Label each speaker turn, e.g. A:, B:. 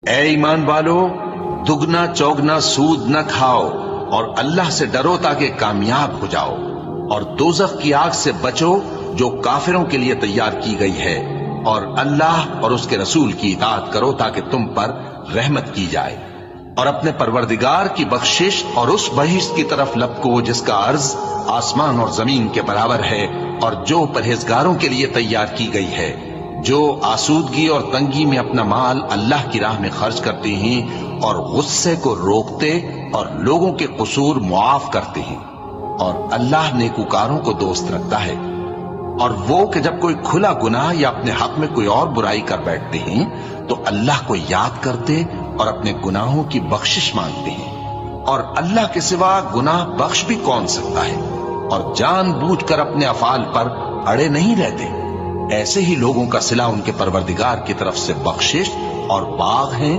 A: اے ایمان والو، دگنا چوگنا سود نہ کھاؤ اور اللہ سے ڈرو تاکہ کامیاب ہو جاؤ، اور دوزخ کی آگ سے بچو جو کافروں کے لیے تیار کی گئی ہے، اور اللہ اور اس کے رسول کی اطاعت کرو تاکہ تم پر رحمت کی جائے، اور اپنے پروردگار کی بخشش اور اس بہشت کی طرف لپکو جس کا عرض آسمان اور زمین کے برابر ہے، اور جو پرہیزگاروں کے لیے تیار کی گئی ہے، جو آسودگی اور تنگی میں اپنا مال اللہ کی راہ میں خرچ کرتے ہیں اور غصے کو روکتے اور لوگوں کے قصور معاف کرتے ہیں، اور اللہ نیکوکاروں کو دوست رکھتا ہے۔ اور وہ کہ جب کوئی کھلا گناہ یا اپنے حق میں کوئی اور برائی کر بیٹھتے ہیں تو اللہ کو یاد کرتے اور اپنے گناہوں کی بخشش مانگتے ہیں، اور اللہ کے سوا گناہ بخش بھی کون سکتا ہے، اور جان بوجھ کر اپنے افعال پر اڑے نہیں رہتے۔ ایسے ہی لوگوں کا صلہ ان کے پروردگار کی طرف سے بخشش اور باغ ہیں